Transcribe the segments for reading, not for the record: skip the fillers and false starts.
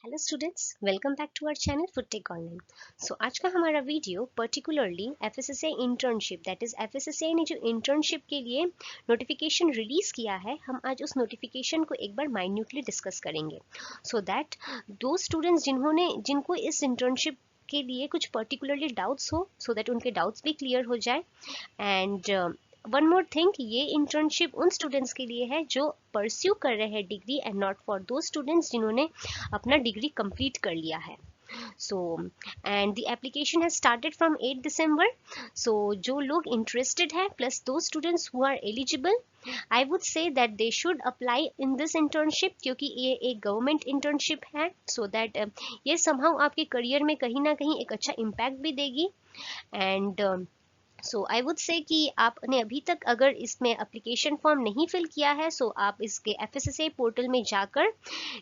Hello students, welcome back to our channel फुटटेक online. So आज का हमारा वीडियो particularly FSSAI internship that is FSSAI ने जो इंटर्नशिप के लिए नोटिफिकेशन रिलीज किया है, हम आज उस नोटिफिकेशन को एक बार माइन्यूटली डिस्कस करेंगे सो दैट दो स्टूडेंट्स जिनको इस इंटर्नशिप के लिए कुछ पर्टिकुलरली डाउट्स हो सो दैट उनके डाउट्स भी क्लियर हो जाए। एंड वन मोर थिंग, ये इंटर्नशिप उन स्टूडेंट्स के लिए है जो परस्यू कर रहे हैं degree and not for those students जिन्होंने अपना डिग्री कंप्लीट कर लिया है। So and the application has started from 8 December. So जो लोग इंटरेस्टेड है plus those students who are eligible, I would say that they should apply in this internship, क्योंकि ये एक गवर्नमेंट इंटर्नशिप है सो दैट ये समहाउ आपके career में कहीं ना कहीं एक अच्छा इम्पैक्ट भी देगी। And so I would say कि आपने अभी तक अगर इसमें एप्लीकेशन फॉर्म नहीं फिल किया है सो आप इसके एफएसएसआई पोर्टल में जाकर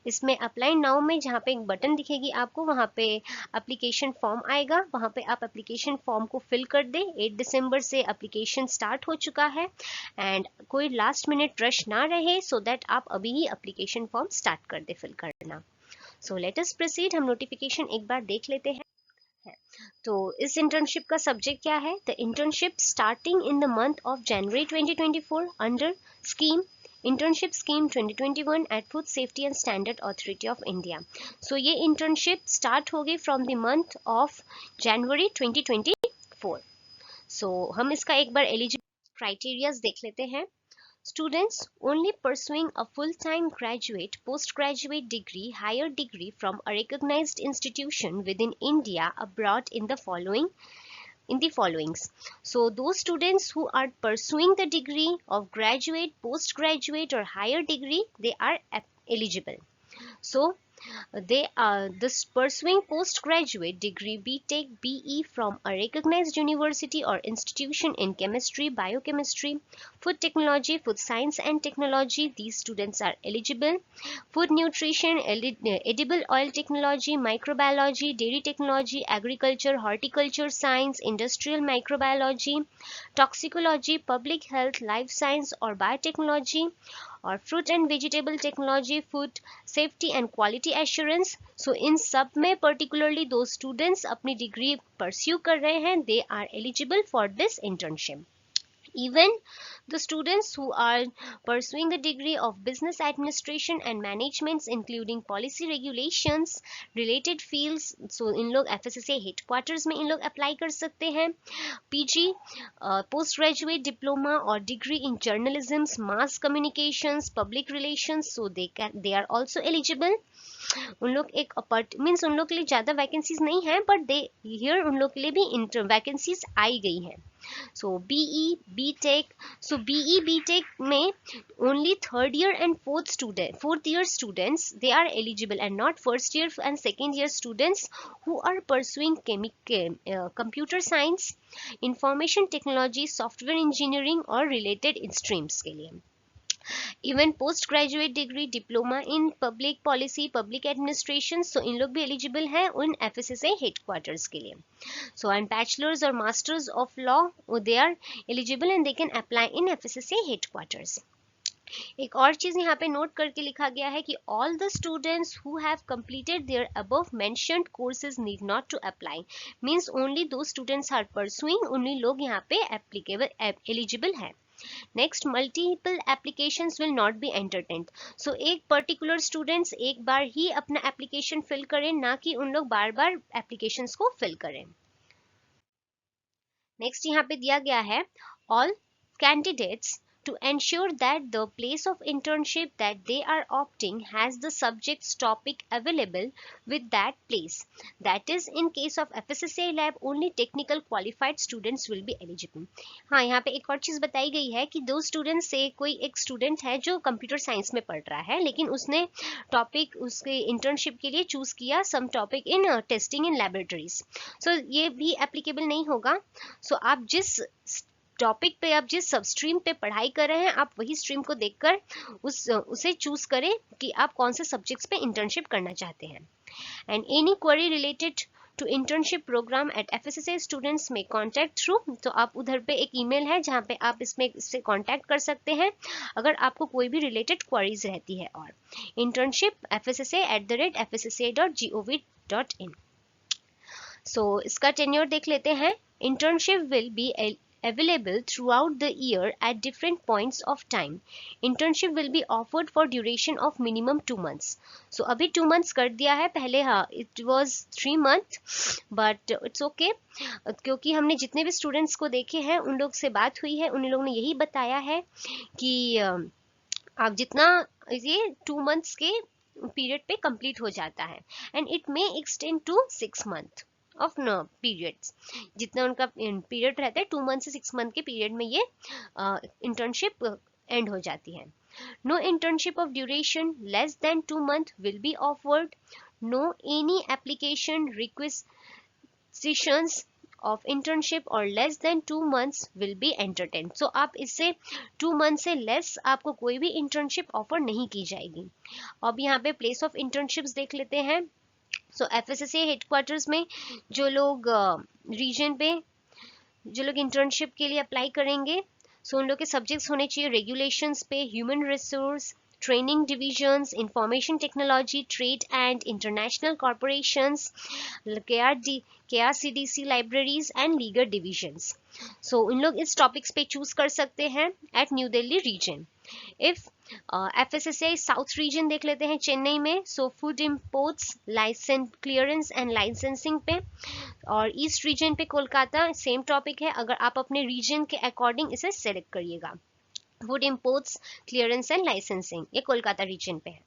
इसमें अप्लाई नाउ में जहाँ पे एक बटन दिखेगी आपको, वहाँ पे एप्लीकेशन फॉर्म आएगा, वहाँ पे आप एप्लीकेशन फॉर्म को फिल कर दें। 8 दिसंबर से एप्लीकेशन स्टार्ट हो चुका है एंड कोई लास्ट मिनट रश ना रहे सो दैट आप अभी ही एप्लीकेशन फॉर्म स्टार्ट कर दे फिल करना। सो लेट अस प्रोसीड, हम नोटिफिकेशन एक बार देख लेते हैं। तो इस इंटर्नशिप का सब्जेक्ट क्या है? The internship starting in the month of January 2024 under scheme internship scheme 2021 at food safety and standard authority of India. So ये इंटर्नशिप स्टार्ट होगी from the month of January 2024। So हम इसका एक बार eligibility criterias देख लेते हैं। Students only pursuing a full-time graduate, postgraduate degree, higher degree from a recognized institution within India abroad in the followings. So those students who are pursuing the degree of graduate, postgraduate or higher degree, they are eligible. So they are this pursuing postgraduate degree BTech BE from a recognized university or institution in chemistry, biochemistry, food technology, food science and technology. These students are eligible. Food nutrition, edible oil technology, microbiology, dairy technology, agriculture, horticulture science, industrial microbiology, toxicology, public health, life science or biotechnology, और fruit and vegetable technology, food safety and quality assurance. So इन सब में particularly दो students अपनी degree pursue कर रहे हैं, they are eligible for this internship. Even the students who are pursuing the degree of business administration and management including policy regulations related fields, so इन लोग FSSA headquarters में इन लोग apply कर सकते हैं. PG, postgraduate diploma or degree in journalism, mass communications, public relations, so they are also eligible. उन लोग एक means उन लोग के लिए ज़्यादा वैकेंसीज नहीं है बट दे हियर उन लोग के लिए भी वैकेंसीज आई गई हैं. So BE, BTech, so BE, BTech में only third year and fourth year students they are eligible and not first year and second year students who are pursuing computer science, information technology, software engineering और related streams के लिए. Even post graduate degree diploma in public policy public administration, so इन लोग भी eligible है उन FSSAI headquarters के लिए. सो एंड बैचलर्स और masters of law they are eligible and they can apply in FSSAI headquarters. एक और चीज यहाँ पे नोट करके लिखा गया है कि all the students who have completed their above mentioned courses need not to apply, means only those students are pursuing, उन्हीं लोग यहाँ पे एप्लीकेबल एलिजिबल है. Next, multiple applications will not be entertained. So एक पर्टिकुलर स्टूडेंट्स एक बार ही अपना application fill करें, ना कि उन लोग बार बार एप्लीकेशंस को फिल करें. नेक्स्ट यहाँ पे दिया गया है all candidates to ensure that the place of internship that they are opting has the subject's topic available with that place. That is, in case of FSSAI lab, only technical qualified students will be eligible. हाँ, यहाँ पे एक और चीज़ बताई गई है कि दो स्टूडेंट से कोई एक स्टूडेंट है जो कंप्यूटर साइंस में पढ़ रहा है, लेकिन उसने टॉपिक उसके इंटर्नशिप के लिए चूज किया some topic in testing in laboratories. So ये भी एप्लीकेबल नहीं होगा. सो आप जिस टॉपिक पे आप जिस सब स्ट्रीम पे पढ़ाई कर रहे हैं आप वही स्ट्रीम को देखकर उसे चूज करें कि आप कौन से सब्जेक्ट्स पे इंटर्नशिप करना चाहते हैं. And any query related to internship program at FSSAI students may contact through, तो आप उधर पे एक email है जहाँ पे आप इससे contact कर सकते हैं अगर आपको कोई भी related queries रहती है। और internship fssa@fssa.gov.in। So इसका tenure देख लेते हैं। Internship will be available throughout the year at different points of time. Internship will be offered for duration of minimum 2 months. So अभी 2 months कर दिया है, पहले हाँ it was 3 months but it's okay, क्योंकि हमने जितने भी स्टूडेंट्स को देखे हैं उन लोग से बात हुई है, उन लोगों ने यही बताया है कि आप जितना ये 2 months के पीरियड पे कंप्लीट हो जाता है and it may extend to 6 month of no periods, जितना उनका पीरियड रहता है 2 month से 6 month के पीरियड में ये इंटर्नशिप एंड हो जाती है। No internship of duration less than 2 month will be offered. No any application requisitions of internship or less than 2 months will be entertained। so आप इससे 2 months से less आपको कोई भी internship offer नहीं की जाएगी। अब यहाँ पे place of internships देख लेते हैं। so FSSAI headquarters में जो लोग region पे जो लोग internship के लिए अप्लाई करेंगे, so उन लोग के सब्जेक्ट्स होने चाहिए regulations पे human resource, training divisions, information technology, trade and international corporations, KRCDC libraries and legal divisions। so उन लोग इस टॉपिक्स पे चूज कर सकते हैं at new Delhi region. If FSSAI south region देख लेते हैं चेन्नई में, so food imports, license clearance and licensing पे। और ईस्ट रीजन पे कोलकाता, सेम टॉपिक है, अगर आप अपने रीजन के अकॉर्डिंग इसे सेलेक्ट करिएगा। Food imports, clearance and licensing ये कोलकाता रीजन पे है।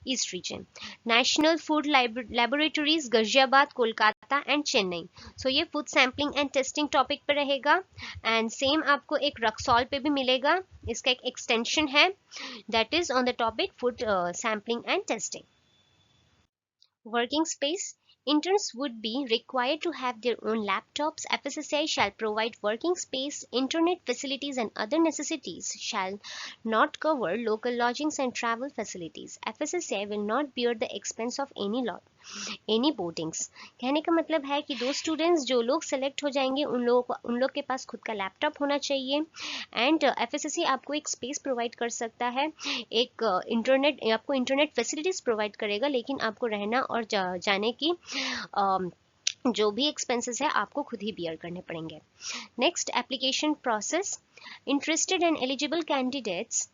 East region national food laboratories Ghaziabad, Kolkata and Chennai. So ये food sampling and testing topic पे रहेगा एंड सेम आपको एक रक्सौल पे भी मिलेगा, इसका एक एक्सटेंशन है that is on the topic food sampling and testing. Working space interns would be required to have their own laptops. FSSAI shall provide working space, internet facilities and other necessities shall not cover local lodgings and travel facilities. FSSAI will not bear the expense of any boardings। कहने का मतलब है कि दो students जो लोग select हो जाएंगे उन लोग के पास खुद का लैपटॉप होना चाहिए एंड FSSAI आपको एक स्पेस प्रोवाइड कर सकता है, एक आपको इंटरनेट फैसिलिटीज प्रोवाइड करेगा, लेकिन आपको रहना और जाने की जो भी एक्सपेंसेस है आपको खुद ही बियर करने पड़ेंगे। Next application process. Interested and eligible candidates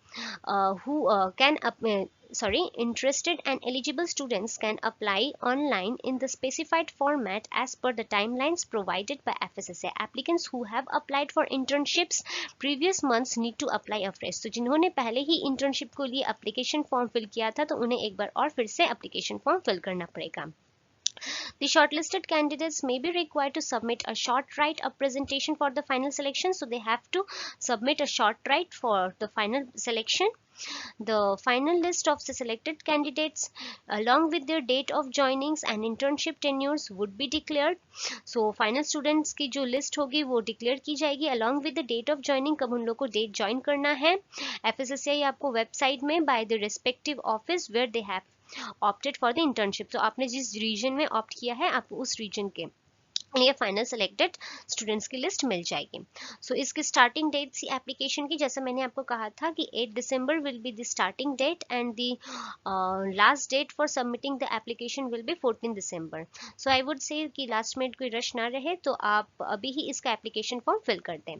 interested and eligible students can apply online in the specified format as per the timelines provided by FSSAI। applicants who have applied for internships previous months need to apply afresh। तो जिन्होंने पहले ही internship को लिए application form fill किया था तो उन्हें एक बार और फिर से application form fill करना पड़ेगा। The shortlisted candidates may be required to submit a short write-up presentation for the final selection, so they have to submit a short write for the final selection। The final list of the selected candidates along with their date of joinings and internship tenures would be declared। so final students की जो list होगी वो declare की जाएगी along with the date of joining, कब उन लोग को date join करना है। FSSAI आपको website में by the respective office where they have opted for the internship। तो आपने जिस रीजन में ऑप्ट किया है आपको उस रीजन के लिए फाइनल सेलेक्टेड स्टूडेंट्स की लिस्ट मिल जाएगी। सो इसकी स्टार्टिंग डेट थी एप्लीकेशन की, जैसे मैंने आपको कहा था कि 8 December will be the starting date and the last date for submitting the application will be 14 December. So I would say कि लास्ट मिनट कोई रश ना रहे तो आप अभी ही इसका एप्लीकेशन फॉर्म फिल कर दें।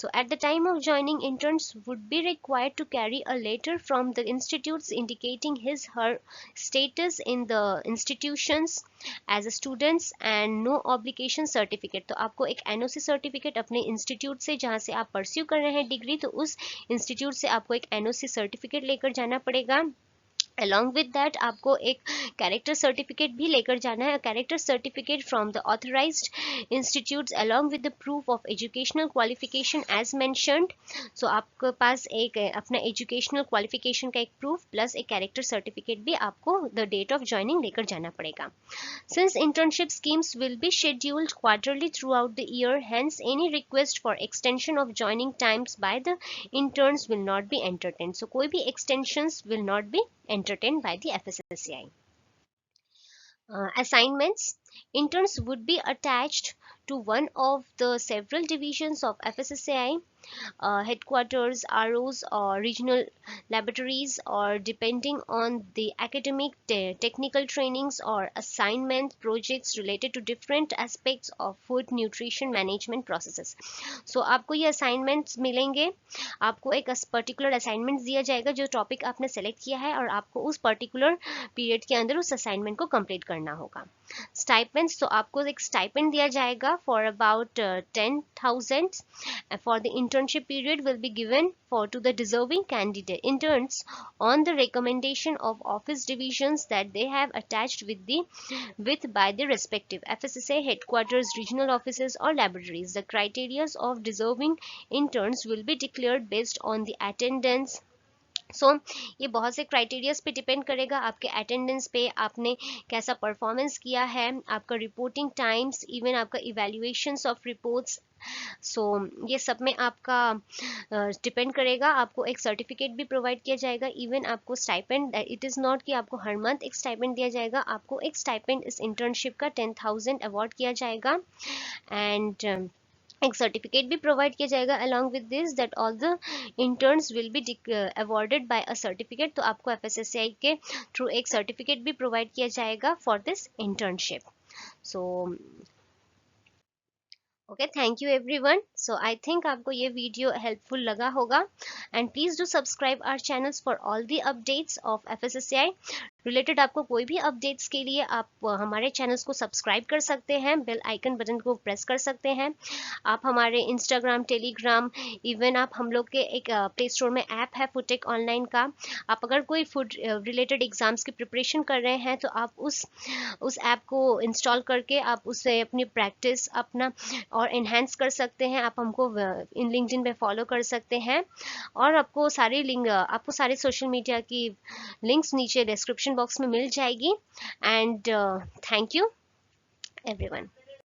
So at the time of joining, interns would be required to carry a letter from the institutes indicating his/her status in the institutions as a students and no obligation certificate। तो आपको एक NOC certificate अपने institute से जहाँ से आप pursue कर रहे हैं डिग्री, तो उस इंस्टीट्यूट से आपको एक NOC सर्टिफिकेट लेकर जाना पड़ेगा। along with that आपको एक कैरेक्टर सर्टिफिकेट भी लेकर जाना है, character certificate from the authorised institutes along with the proof of educational qualification as mentioned। so आपके पास एक अपना एजुकेशनल क्वालिफिकेशन का एक प्रूफ प्लस एक कैरेक्टर सर्टिफिकेट भी आपको द डेट ऑफ ज्वाइनिंग लेकर जाना पड़ेगा। since internship schemes will be scheduled quarterly throughout the year, hence any request for extension of joining times by the interns will not be entertained। so कोई भी extensions will not be entertained by the FSSAI। Assignments। interns would be attached to one of the several divisions of FSSAI, headquarters, ROs, or regional laboratories, or depending on the academic, technical trainings or assignment projects related to different aspects of food nutrition management processes. So आपको ये assignments मिलेंगे, आपको एक particular assignment दिया जाएगा जो topic आपने select किया है, और आपको उस पर्टिकुलर पीरियड के अंदर उस असाइनमेंट को कंप्लीट करना होगा. स्टाइपेंड्स, तो आपको एक स्टाइपेंड दिया जाएगा for about 10,000 for the internship period will be given for to the deserving candidate interns on the recommendation of office divisions that they have attached with by the respective FSSA headquarters, regional offices or laboratories. The criteria of deserving interns will be declared based on the attendance. ये बहुत से criterias पे depend करेगा, आपके attendance पे, आपने कैसा performance किया है, आपका रिपोर्टिंग टाइम्स, इवन आपका इवैल्यूएशंस ऑफ रिपोर्ट्स. ये सब में आपका डिपेंड करेगा. आपको एक सर्टिफिकेट भी प्रोवाइड किया जाएगा. इवन आपको स्टाइपेंड, इट इज़ नॉट कि आपको हर मंथ एक स्टाइपेंड दिया जाएगा, आपको एक स्टाइपेंड इस इंटर्नशिप का 10,000 अवार्ड किया जाएगा. एंड एक सर्टिफिकेट भी प्रोवाइड किया जाएगा along with this, that all the interns will be awarded bye a certificate. तो आपको FSSAI के थ्रू एक सर्टिफिकेट भी प्रोवाइड किया जाएगा for this internship. So okay, thank you everyone. So I think आपको ये वीडियो हेल्पफुल लगा होगा, and please do subscribe our channels for all the updates of FSSAI related. आपको कोई भी अपडेट्स के लिए आप हमारे चैनल्स को सब्सक्राइब कर सकते हैं, बेल आइकन बटन को प्रेस कर सकते हैं. आप हमारे इंस्टाग्राम, टेलीग्राम, इवन आप हम लोग के एक प्ले स्टोर में ऐप है फूडटेक ऑनलाइन का. आप अगर कोई फूड रिलेटेड एग्जाम्स की प्रिपरेशन कर रहे हैं तो आप उस ऐप को इंस्टॉल करके आप उससे अपनी प्रैक्टिस अपना और इन्हेंस कर सकते हैं. आप हमको इन लिंक्डइन पे फॉलो कर सकते हैं, और आपको सारे सोशल मीडिया की लिंक्स नीचे डिस्क्रिप्शन बॉक्स में मिल जाएगी. And thank you everyone.